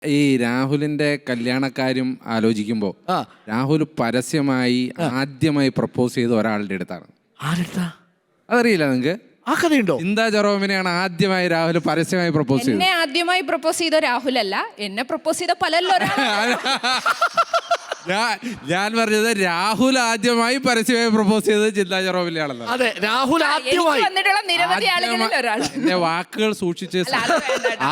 ഈ രാഹുലിന്റെ കല്യാണക്കാര്യം ആലോചിക്കുമ്പോൾ രാഹുൽ പരസ്യമായി ആദ്യമായി പ്രപ്പോസ് ചെയ്ത ഒരാളുടെ അടുത്താണ്. ആരെടുത്താ? അതറിയില്ല നിങ്ങൾക്ക്? ആ കഥയുണ്ടോ? ചിന്താ ജെറോമിനെയാണ് ആദ്യമായി രാഹുൽ പരസ്യമായി പ്രപ്പോസ് ചെയ്തത്. എന്നെ ആദ്യമായി പ്രപ്പോസ് ചെയ്ത രാഹുൽ അല്ല, എന്നെ പ്രപ്പോസ് ചെയ്ത പലല്ലോ. ഞാൻ പറഞ്ഞത് രാഹുൽ ആദ്യമായി പരസ്യമായി പ്രപ്പോസ് ചെയ്തത് ചിന്താ ജെറോമിനെയാണല്ലോ. അതെ, രാഹുൽ ആദ്യമായി വന്നിട്ടുള്ള നിരവധി ആളുകളിൽ ഒരാൾ. എന്റെ വാക്കുകൾ സൂക്ഷിച്ച്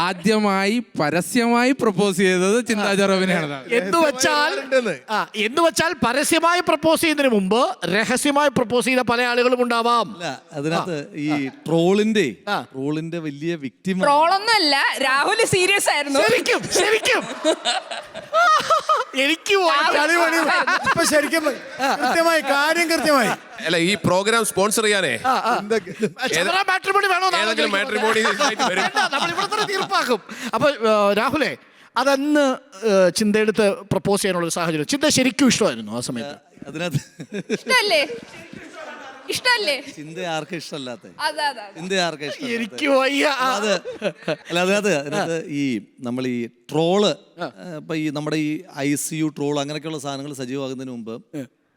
ആദ്യമായി പരസ്യമായി പ്രപ്പോസ് ചെയ്തത് ചിന്താ ജെറോമിനെയാണ്. എന്ന് വെച്ചാൽ പരസ്യമായി പ്രപ്പോസ് ചെയ്യുന്നതിന് മുമ്പ് രഹസ്യമായി പ്രപ്പോസ് ചെയ്ത പല ആളുകളും ഉണ്ടാവാം. അതിനകത്ത് ഈ ട്രോളിന്റെ വലിയ വിക്ടിം ട്രോളൊന്നും അല്ല, രാഹുൽ സീരിയസ് ആയിരുന്നു. ശരിക്കും എനിക്ക് ശരിക്കും കൃത്യമായി കാര്യം കൃത്യമായി. അല്ല, ഈ പ്രോഗ്രാം സ്പോൺസർ ചെയ്യാനേ തീർപ്പാക്കും. അപ്പൊ രാഹുലേ, അതന്ന് ചിന്തയെടുത്ത് പ്രപ്പോസ് ചെയ്യാനുള്ള സാഹചര്യം ചിന്ത ശരിക്കും ഇഷ്ടമായിരുന്നു ആ സമയത്ത്? അതിനകത്ത് ഇഷ്ടല്ലേ? ചിന്ത ആർക്കും ഇഷ്ടമല്ലാത്ത ചിന്ത ആർക്കും ഇഷ്ടം. എനിക്ക് വയ്യ. അതിനകത്ത് ഈ നമ്മൾ ഈ ട്രോള് ഇപ്പൊ ഈ നമ്മുടെ ഈ ICU ട്രോൾ അങ്ങനെയൊക്കെയുള്ള സാധനങ്ങൾ സജീവമാകുന്നതിന് മുമ്പ്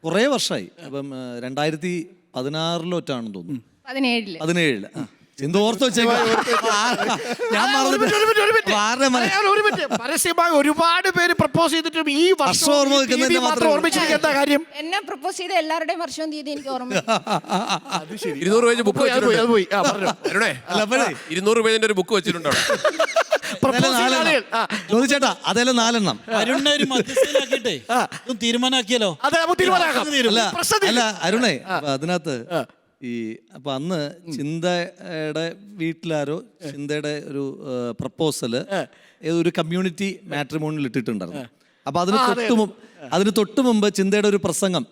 കുറേ വർഷമായി. അപ്പം 2016 തോന്നുന്നു, 17 ചിന്ത ഓർത്ത് പരസ്യമായി ഒരുപാട് പേര് പ്രപ്പോസ് ചെയ്തിട്ടും ഈ വർഷം ഓർമ്മിച്ചിരിക്കുന്ന എന്താ കാര്യം? എന്നെ പ്രപ്പോസ് ചെയ്ത എല്ലാവരുടെയും വർഷവും തീയതി എനിക്ക് ഓർമ്മ. 200 പേജ് ബുക്ക് വെച്ചിട്ടുണ്ടോ? 200 പേജിന്റെ ഒരു ബുക്ക് വെച്ചിട്ടുണ്ടോ? ചോദിച്ചേട്ടാ, അതെല്ലാം 4 അരുണിനെ ഒരു മധ്യസ്ഥയിലാക്കിയിട്ടേ തീരുമാനമാക്കിയല്ലോ. അല്ല അരുണേ, അതിനകത്ത് അപ്പൊ അന്ന് ചിന്തയുടെ വീട്ടിലാരോ ചിന്തയുടെ ഒരു പ്രപ്പോസല് ഒരു കമ്മ്യൂണിറ്റി മാട്രിമോണിയിൽ ഇട്ടിട്ടുണ്ടായിരുന്നു. അപ്പൊ അതിന് തൊട്ട് മുമ്പ് ചിന്തയുടെ ഒരു പ്രസംഗം,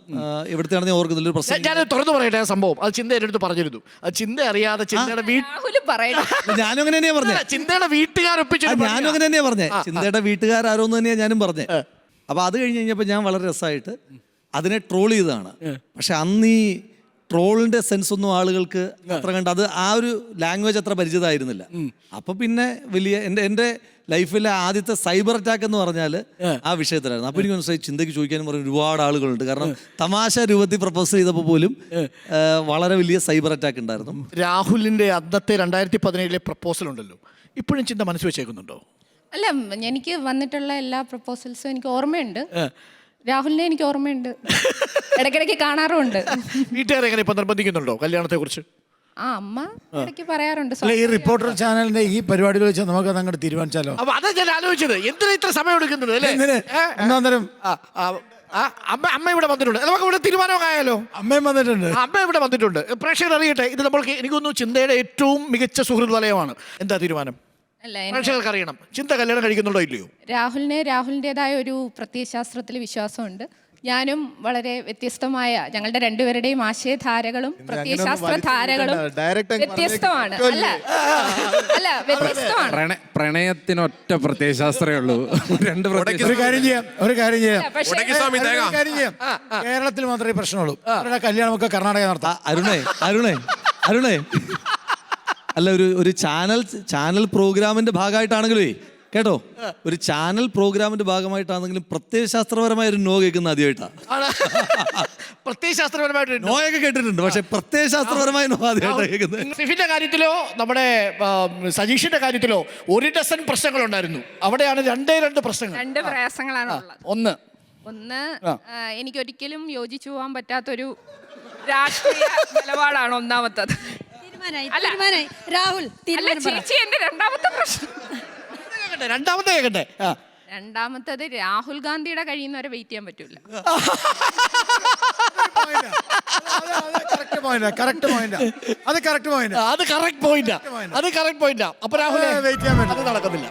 എവിടുത്തെയാണെന്ന് ഓർക്കുന്നില്ല, ഒരു പ്രസംഗം. ഞാൻ തുറന്നു പറയട്ടെ, സംഭവം അത് ചിന്ത എൻ്റെ അടുത്ത് പറഞ്ഞിരുന്നു. അത് ചിന്ത അറിയാതെ ചിന്തയുടെ ഞാനും അങ്ങനെ തന്നെയാ പറഞ്ഞത്. ചിന്തയുടെ വീട്ടുകാരൊപ്പിച്ചു. ഞാനും അങ്ങനെ തന്നെയാ പറഞ്ഞേ, ചിന്തയുടെ വീട്ടുകാരോന്ന് തന്നെയാ ഞാനും പറഞ്ഞേ. അപ്പൊ അത് കഴിഞ്ഞ് കഴിഞ്ഞപ്പോ ഞാൻ വളരെ രസമായിട്ട് അതിനെ ട്രോൾ ചെയ്തതാണ്. പക്ഷെ അന്ന് ഈ ട്രോളിന്റെ സെൻസ് ഒന്നും ആളുകൾക്ക് അത്ര കണ്ട് അത് ആ ഒരു ലാംഗ്വേജ് അത്ര പരിചിതമായിരുന്നില്ല. അപ്പൊ പിന്നെ വലിയ എൻ്റെ ലൈഫിലെ ആദ്യത്തെ സൈബർ അറ്റാക്ക് എന്ന് പറഞ്ഞാൽ ആ വിഷയത്തിലായിരുന്നു. അപ്പൊ എനിക്ക് മനസ്സിലായി ചിന്തയ്ക്ക് ചോദിക്കാനും പറഞ്ഞ ഒരുപാട് ആളുകളുണ്ട്. കാരണം തമാശ രൂപത്തിൽ പ്രപ്പോസ് ചെയ്തപ്പോൾ പോലും വളരെ വലിയ സൈബർ അറ്റാക്ക് ഉണ്ടായിരുന്നു. രാഹുലിന്റെ അന്നത്തെ 2017 പ്രപ്പോസൽ ഉണ്ടല്ലോ, ഇപ്പോഴും ചിന്ത മനസ്സ് വെച്ചേക്കുന്നുണ്ടോ? അല്ല, എനിക്ക് വന്നിട്ടുള്ള എല്ലാ പ്രപ്പോസൽസും എനിക്ക് ഓർമ്മയുണ്ട്. രാഹുലിനെ എനിക്ക് ഓർമ്മയുണ്ട്, ഇടയ്ക്കിടയ്ക്ക് കാണാറുമുണ്ട്. വീട്ടുകാരെ എങ്ങനെ ഇപ്പൊ നിർബന്ധിക്കുന്നുണ്ടോ കല്യാണത്തെ കുറിച്ച്? അമ്മ ഇടയ്ക്ക് പറയാറുണ്ട്. ഈ റിപ്പോർട്ടർ ചാനലിന്റെ ഈ പരിപാടികൾ വെച്ചാൽ നമുക്ക് അങ്ങോട്ട് തീരുമാനിച്ചാലോ? അപ്പൊ അതാ ഞാൻ ആലോചിച്ചത്, എന്തിനാ ഇത്ര സമയം എടുക്കുന്നത് അല്ലേ? അമ്മ ഇവിടെ വന്നിട്ടുണ്ട്, നമുക്ക് ഇവിടെ തീരുമാനമായാലോ? അമ്മയും വന്നിട്ടുണ്ട്. അമ്മ ഇവിടെ വന്നിട്ടുണ്ട്. പ്രേക്ഷകർ അറിയട്ടെ, ഇത് നമ്മൾക്ക് എനിക്കൊന്നും ചിന്തയുടെ ഏറ്റവും മികച്ച സുഹൃത്ത് വലയമാണ്. എന്താ തീരുമാനം? പ്രേക്ഷകർക്ക് അറിയണം, ചിന്ത കല്യാണം കഴിക്കുന്നുണ്ടോ ഇല്ലയോ? രാഹുലിൻ്റെതായ ഒരു പ്രത്യയശാസ്ത്രത്തിൽ വിശ്വാസമുണ്ട്. ഞാനും വളരെ വ്യത്യസ്തമായ, ഞങ്ങളുടെ രണ്ടുപേരുടെയും ആശയധാരകളും പ്രത്യയശാസ്ത്ര ധാരകളും വ്യത്യസ്തമാണ്. അല്ല വ്യത്യസ്തമാണ്. പ്രണയത്തിനൊറ്റ പ്രത്യയശാസ്ത്രമേ ഉള്ളൂ. ഒരു കാര്യം ചെയ്യാം, കേരളത്തിൽ മാത്രമേ പ്രശ്നമുള്ളൂ. കല്യാണമൊക്കെ കർണാടക നടത്താം. അരുണേ അല്ല, ഒരു ചാനൽ പ്രോഗ്രാമിന്റെ ഭാഗമായിട്ടാണെങ്കിലേ കേട്ടോ, ഒരു ചാനൽ പ്രോഗ്രാമിന്റെ ഭാഗമായിട്ടാണെങ്കിലും പ്രത്യയശാസ്ത്രപരമായ ഒരു നോ കേൾക്കുന്ന ആദ്യമായിട്ടാണ്. പ്രത്യയശാസ്ത്രപരമായിട്ട് നോയൊക്കെ കേട്ടിട്ടുണ്ട്, പക്ഷെ പ്രത്യയശാസ്ത്രപരമായ നോ ആദ്യമായിട്ടാണ് കേൾക്കുന്നത്. സിഫിന്റെ കാര്യത്തിലോ നമ്മുടെ സജീഷിന്റെ കാര്യത്തിലോ 1 ഡസൻ പ്രശ്നങ്ങളുണ്ടായിരുന്നു. അവിടെയാണ് 2 പ്രശ്നങ്ങൾ, 2 പ്രയാസങ്ങളാണ് ഉള്ളത്. ഒന്ന് എനിക്കൊരിക്കലും യോജിച്ചു പോകാൻ പറ്റാത്തൊരു രാഷ്ട്രീയ നിലപാടാണ് ഒന്നാമത്തത്. രാഹുൽ ചേച്ചി എന്റെ രണ്ടാമത്തെ പ്രശ്നം. രണ്ടാമത്തത് രാഹുൽ ഗാന്ധിയുടെ കഴിയുന്നവരെ വെയിറ്റ് ചെയ്യാൻ പറ്റൂല. അത് കറക്റ്റ് പോയിന്റാ. അപ്പൊ രാഹുൽ വെയിറ്റ് ചെയ്യാൻ പറ്റില്ല, നടക്കത്തില്ല.